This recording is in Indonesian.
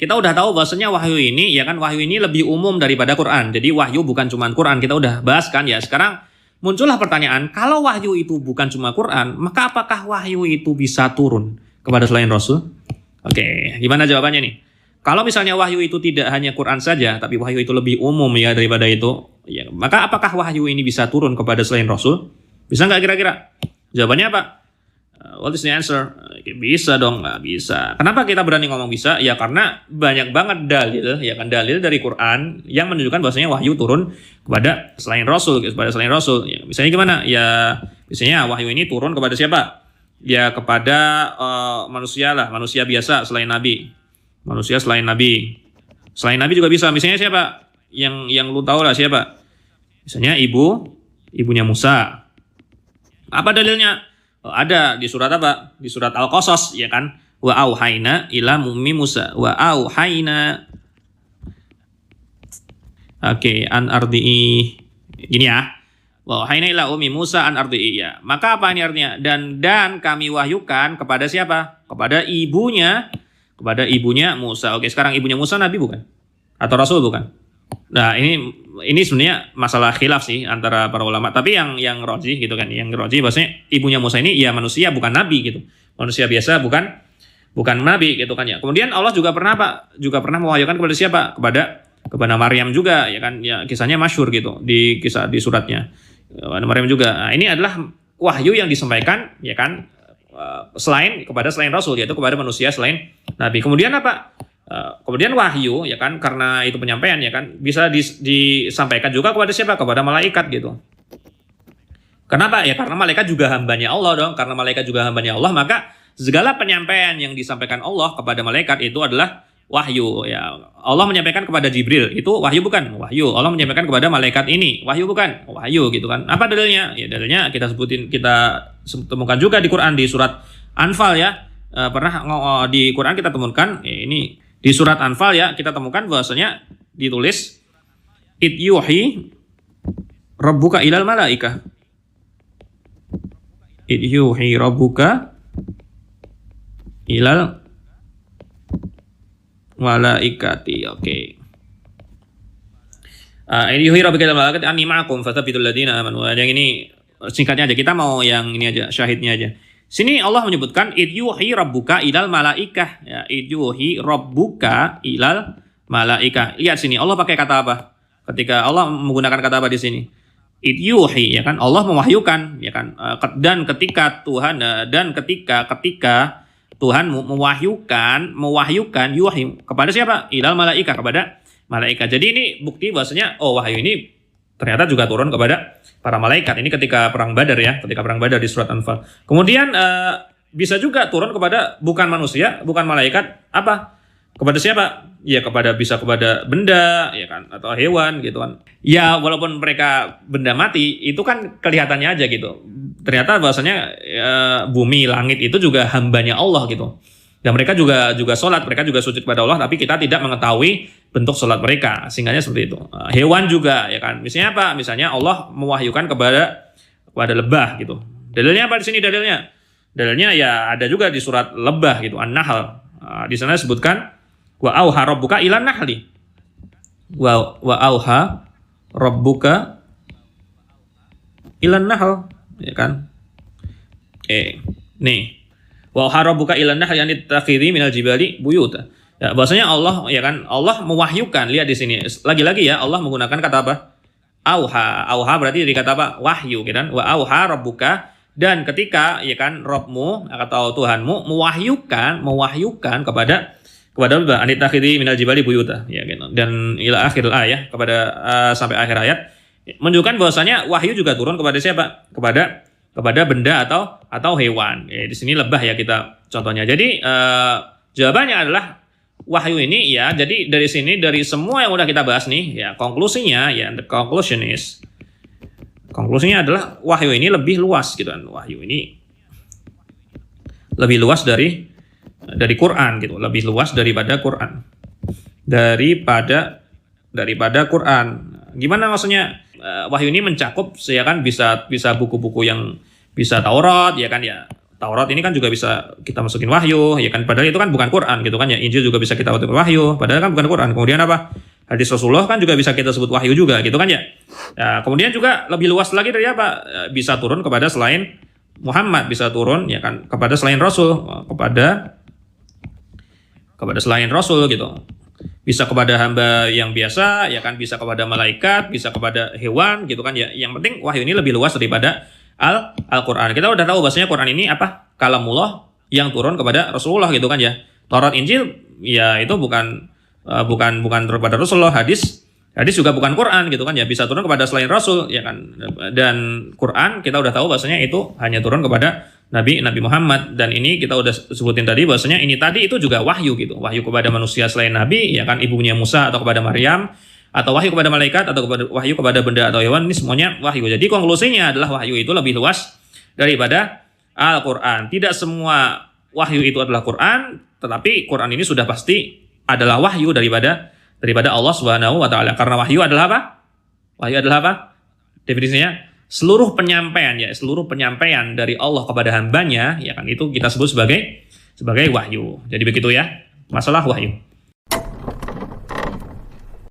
kita udah tahu bahwasanya wahyu ini ya kan, wahyu ini lebih umum daripada Quran. Jadi wahyu bukan cuma Quran, kita udah bahas kan ya. Sekarang muncullah pertanyaan, kalau wahyu itu bukan cuma Quran, maka apakah wahyu itu bisa turun kepada selain Rasul? Oke, gimana jawabannya nih? Kalau misalnya wahyu itu tidak hanya Quran saja, tapi wahyu itu lebih umum ya daripada itu, ya, maka apakah wahyu ini bisa turun kepada selain Rasul? Bisa nggak kira-kira? Jawabannya apa? What is the answer? Bisa dong, nggak bisa. Kenapa kita berani ngomong bisa? Ya karena banyak banget dalil, ya kan, dalil dari Quran yang menunjukkan bahwasanya wahyu turun kepada selain Rasul, kepada selain Rasul. Ya, misalnya gimana? Ya, misalnya wahyu ini turun kepada siapa? Ya kepada manusia lah, manusia biasa selain Nabi, manusia selain Nabi, selain Nabi juga bisa. Misalnya siapa? Yang lu tahu lah siapa? Misalnya ibunya Musa. Apa dalilnya? Ada di surat apa? Di surat Al-Qasas ya kan? Wa auhayna ila ummi Musa wa auhayna. Oke, an ardi'i. Gini ya. Wa auhayna ila ummi Musa an ardi'i ya. Maka apa ini artinya? Dan kami wahyukan kepada siapa? Kepada ibunya Musa. Oke, sekarang ibunya Musa Nabi bukan? Atau Rasul bukan? Nah, ini sebenarnya masalah khilaf sih antara para ulama. Tapi yang rajih gitu kan, yang rajih bahwasanya ibunya Musa ini ya manusia bukan nabi gitu. Manusia biasa bukan nabi gitu kan ya. Kemudian Allah juga pernah mewahyukan kepada siapa? Kepada Maryam juga ya kan. Ya kisahnya masyhur gitu di suratnya. Maryam juga. Nah, ini adalah wahyu yang disampaikan ya kan selain Rasul, yaitu kepada manusia selain nabi. Kemudian apa? Kemudian wahyu ya kan, karena itu penyampaian ya kan, bisa disampaikan juga kepada siapa? Kepada malaikat gitu. Kenapa? Ya karena malaikat juga hambanya Allah dong. Karena malaikat juga hambanya Allah, maka segala penyampaian yang disampaikan Allah kepada malaikat itu adalah wahyu ya. Allah menyampaikan kepada Jibril, itu wahyu bukan? Wahyu. Allah menyampaikan kepada malaikat ini, wahyu bukan? Wahyu gitu kan. Apa dalilnya? Ya dalilnya kita temukan juga di Quran, di surat Anfal ya. Pernah di Quran kita temukan ini di surat Anfal ya, kita temukan bahwasanya ditulis id yuhi rabbuka ilal malaikah. Id yuhi rabbuka ilal malaikati. Oke. Id yuhi rabbuka ilal malaikati anni ma'akum fathabitul ladina amanu. Yang ini singkatnya aja, kita mau yang ini aja, syahidnya aja. Sini Allah menyebutkan id yuhi rabbuka ilal malaikah ya, id yuhi rabbuka ilal malaikah. Lihat sini Allah pakai kata apa? Ketika Allah menggunakan kata apa di sini? Id yuhi ya kan, Allah mewahyukan ya kan, dan ketika Tuhan mewahyukan yuhi kepada siapa? Ilal malaikah, kepada malaikat. Jadi ini bukti bahwasanya wahyu ini ternyata juga turun kepada para malaikat. Ini ketika perang Badar ya, di surat Anfal. Kemudian bisa juga turun kepada bukan manusia, bukan malaikat, apa? Kepada siapa? Ya bisa kepada benda ya kan, atau hewan gitu kan. Ya walaupun mereka benda mati, itu kan kelihatannya aja gitu. Ternyata bahwasanya bumi, langit itu juga hambanya Allah gitu. Dan mereka juga sholat, mereka juga sujud kepada Allah, tapi kita tidak mengetahui bentuk sholat mereka, sehingga seperti itu. Hewan juga ya kan. Misalnya apa? Misalnya Allah mewahyukan kepada lebah gitu. Dalilnya apa di sini dalilnya? Dalilnya ya ada juga di surat lebah gitu, An-Nahl. Di sana disebutkan wa auha rabbuka ilan nahli. Wa auha rabbuka ilan nahl ya kan. Nih. Wa harabuka ilan nahl yani takhidhi minal jibali buyuta. Ya, bahwasanya Allah ya kan, Allah mewahyukan. Lihat di sini. Lagi-lagi ya Allah menggunakan kata apa? Auha. Auha berarti dari kata apa? Wahyu kan. Wa auha rabbuka, dan ketika ya kan Rabbmu atau Tuhanmu mewahyukan kepada anit takhidhi minal jibali buyuta ya gitu. Dan ila akhir ayat, kepada sampai akhir ayat menunjukkan bahwasanya wahyu juga turun kepada siapa? Kepada benda atau hewan. Di sini lebah ya kita contohnya. Jadi jawabannya adalah wahyu ini ya. Jadi dari sini, dari semua yang udah kita bahas nih ya, konklusinya ya, the konklusinya adalah wahyu ini lebih luas gitu kan. Wahyu ini lebih luas dari Quran gitu, lebih luas daripada Quran. Daripada Quran. Gimana maksudnya? Wahyu ini mencakup ya kan, bisa buku-buku yang bisa Taurat ya kan ya, Taurat ini kan juga bisa kita masukin wahyu, ya kan? Padahal itu kan bukan Quran gitu kan ya. Injil juga bisa kita masukin wahyu, padahal kan bukan Quran. Kemudian apa? Hadis Rasulullah kan juga bisa kita sebut wahyu juga gitu kan ya. Ya, kemudian juga lebih luas lagi dari apa? Bisa turun kepada selain Muhammad, bisa turun ya kan kepada selain Rasul, kepada selain Rasul gitu. Bisa kepada hamba yang biasa, ya kan, bisa kepada malaikat, bisa kepada hewan gitu kan ya. Yang penting wahyu ini lebih luas daripada Al-Qur'an. Kita udah tahu bahasanya Quran ini apa? Kalamullah yang turun kepada Rasulullah gitu kan ya. Taurat Injil ya itu bukan turun kepada Rasulullah. Hadis juga bukan Quran gitu kan ya, bisa turun kepada selain Rasul ya kan. Dan Quran kita udah tahu bahasanya itu hanya turun kepada Nabi Muhammad, dan ini kita udah sebutin tadi bahwasanya ini tadi itu juga wahyu gitu. Wahyu kepada manusia selain Nabi ya kan, ibunya Musa atau kepada Maryam, atau wahyu kepada malaikat, atau wahyu kepada benda atau hewan, ini semuanya wahyu. Jadi konklusinya adalah wahyu itu lebih luas daripada Al-Qur'an. Tidak semua wahyu itu adalah Quran, tetapi Quran ini sudah pasti adalah wahyu daripada Allah Subhanahu wa taala. Karena wahyu adalah apa? Wahyu adalah apa? Definisinya seluruh penyampaian dari Allah kepada hambanya, ya kan, itu kita sebut sebagai wahyu. Jadi begitu ya, masalah wahyu.